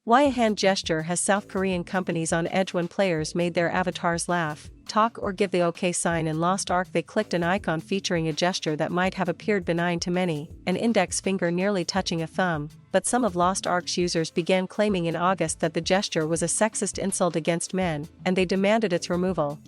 Why a hand gesture has South Korean companies on edge when players made their avatars laugh, talk or give the OK sign. In Lost Ark they clicked an icon featuring a gesture that might have appeared benign to many, an index finger nearly touching a thumb, but some of Lost Ark's users began claiming in August that the gesture was a sexist insult against men, and they demanded its removal.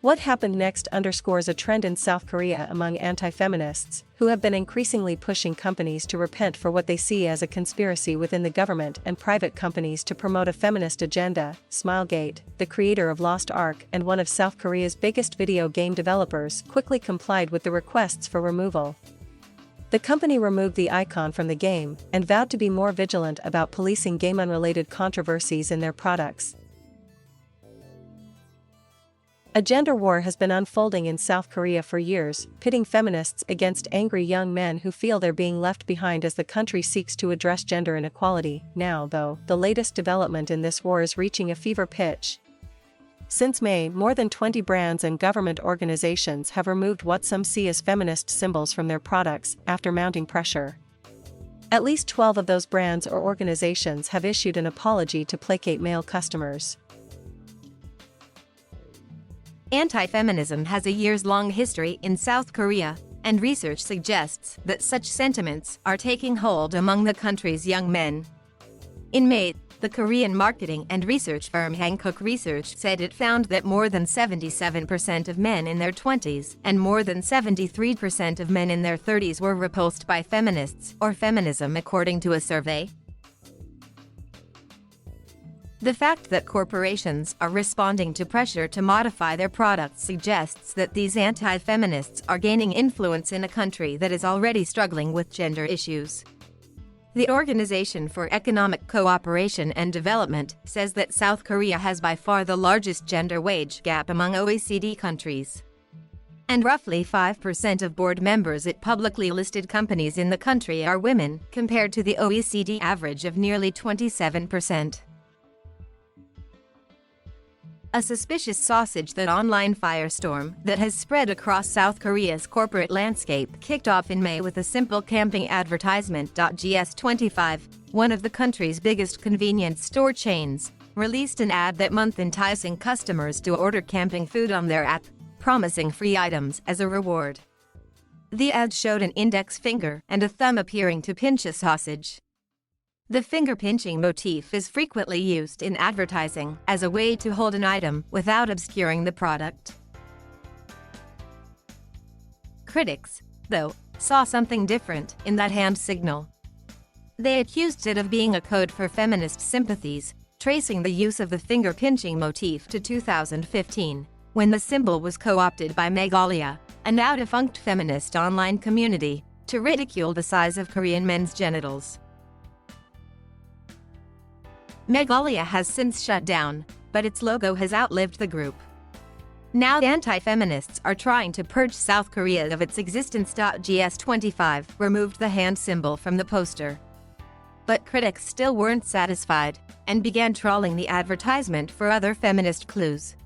What happened next underscores a trend in South Korea among anti-feminists, who have been increasingly pushing companies to repent for what they see as a conspiracy within the government and private companies to promote a feminist agenda. Smilegate, the creator of Lost Ark and one of South Korea's biggest video game developers, quickly complied with the requests for removal. The company removed the icon from the game and vowed to be more vigilant about policing game-unrelated controversies in their products. A gender war has been unfolding in South Korea for years, pitting feminists against angry young men who feel they're being left behind as the country seeks to address gender inequality. Now, though, the latest development in this war is reaching a fever pitch. Since May, more than 20 brands and government organizations have removed what some see as feminist symbols from their products after mounting pressure. At least 12 of those brands or organizations have issued an apology to placate male customers. Anti-feminism has a years-long history in South Korea, and research suggests that such sentiments are taking hold among the country's young men. In May, the Korean marketing and research firm Hankook Research said it found that more than 77% of men in their 20s and more than 73% of men in their 30s were repulsed by feminists or feminism, according to a survey. The fact that corporations are responding to pressure to modify their products suggests that these anti-feminists are gaining influence in a country that is already struggling with gender issues. The Organization for Economic Cooperation and Development says that South Korea has by far the largest gender wage gap among OECD countries. And roughly 5% of board members at publicly listed companies in the country are women, compared to the OECD average of nearly 27%. A suspicious sausage that online firestorm that has spread across South Korea's corporate landscape kicked off in May with a simple camping advertisement. GS25, one of the country's biggest convenience store chains, released an ad that month enticing customers to order camping food on their app, promising free items as a reward. The ad showed an index finger and a thumb appearing to pinch a sausage. The finger-pinching motif is frequently used in advertising as a way to hold an item without obscuring the product. Critics, though, saw something different in that hand signal. They accused it of being a code for feminist sympathies, tracing the use of the finger-pinching motif to 2015, when the symbol was co-opted by Megalia, a now-defunct feminist online community, to ridicule the size of Korean men's genitals. Megalia has since shut down, but its logo has outlived the group. Now anti-feminists are trying to purge South Korea of its existence. GS25 removed the hand symbol from the poster. But critics still weren't satisfied, and began trawling the advertisement for other feminist clues.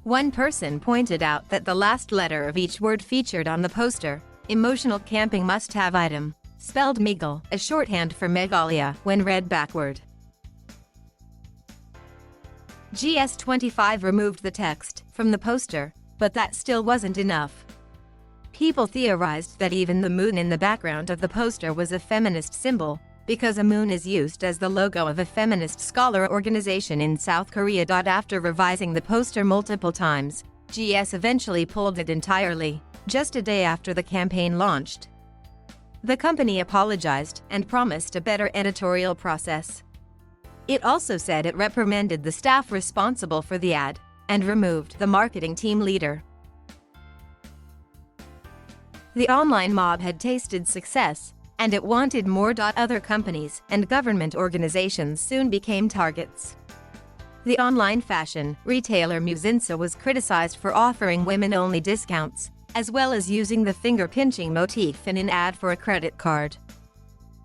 One person pointed out that the last letter of each word featured on the poster, emotional camping must-have item, spelled Megal, a shorthand for Megalia when read backward. GS25 removed the text from the poster, but that still wasn't enough. People theorized that even the moon in the background of the poster was a feminist symbol, because a moon is used as the logo of a feminist scholar organization in South Korea. After revising the poster multiple times, GS eventually pulled it entirely, just a day after the campaign launched. The company apologized and promised a better editorial process. It also said it reprimanded the staff responsible for the ad and removed the marketing team leader. The online mob had tasted success, and it wanted more. Other companies and government organizations soon became targets. The online fashion retailer Musinsa was criticized for offering women-only discounts, as well as using the finger-pinching motif in an ad for a credit card.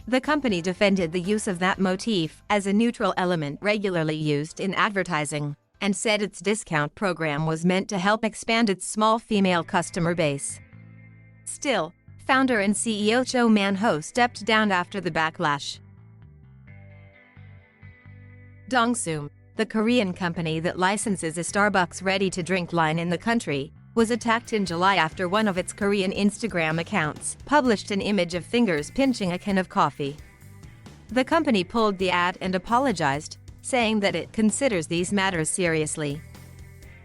The company defended the use of that motif as a neutral element regularly used in advertising, and said its discount program was meant to help expand its small female customer base. Still, founder and CEO Cho Man-ho stepped down after the backlash. Dongsuum, the Korean company that licenses a Starbucks ready-to-drink line in the country, was attacked in July after one of its Korean Instagram accounts published an image of fingers pinching a can of coffee. The company pulled the ad and apologized, saying that it considers these matters seriously.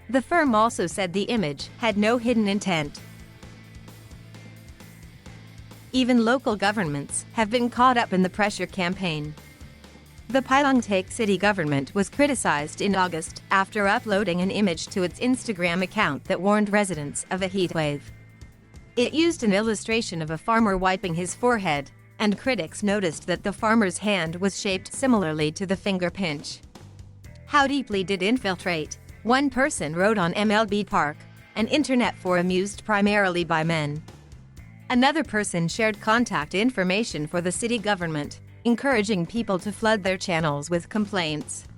The firm also said the image had no hidden intent. Even local governments have been caught up in the pressure campaign. The Pyeongtaek city government was criticized in August after uploading an image to its Instagram account that warned residents of a heat wave. It used an illustration of a farmer wiping his forehead, and critics noticed that the farmer's hand was shaped similarly to the finger pinch. How deeply did infiltrate? One person wrote on MLB Park, an internet forum used primarily by men. Another person shared contact information for the city government, encouraging people to flood their channels with complaints.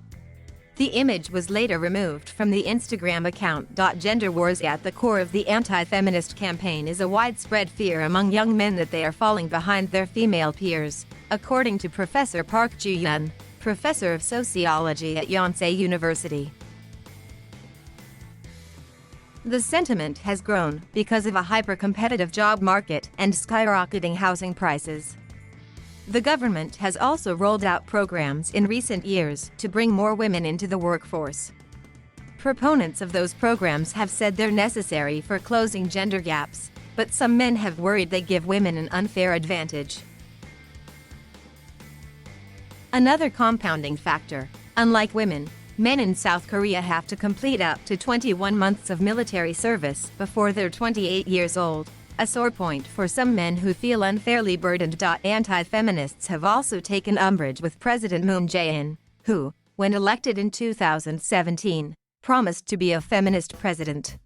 The image was later removed from the Instagram account. Gender wars. At the core of the anti-feminist campaign is a widespread fear among young men that they are falling behind their female peers, according to Professor Park Ju-yeon, professor of sociology at Yonsei University. The sentiment has grown because of a hyper-competitive job market and skyrocketing housing prices. The government has also rolled out programs in recent years to bring more women into the workforce. Proponents of those programs have said they're necessary for closing gender gaps, but some men have worried they give women an unfair advantage. Another compounding factor: unlike women, men in South Korea have to complete up to 21 months of military service before they're 28 years old. A sore point for some men who feel unfairly burdened. Anti-feminists have also taken umbrage with President Moon Jae-in, who, when elected in 2017, promised to be a feminist president.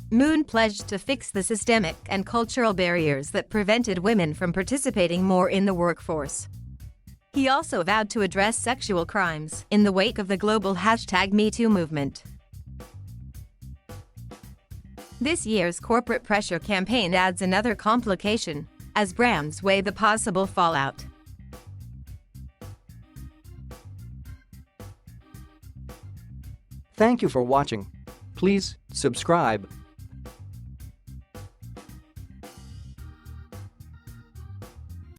Moon pledged to fix the systemic and cultural barriers that prevented women from participating more in the workforce. He also vowed to address sexual crimes in the wake of the global #MeToo movement. This year's corporate pressure campaign adds another complication, as brands weigh the possible fallout. Thank you for watching. Please subscribe.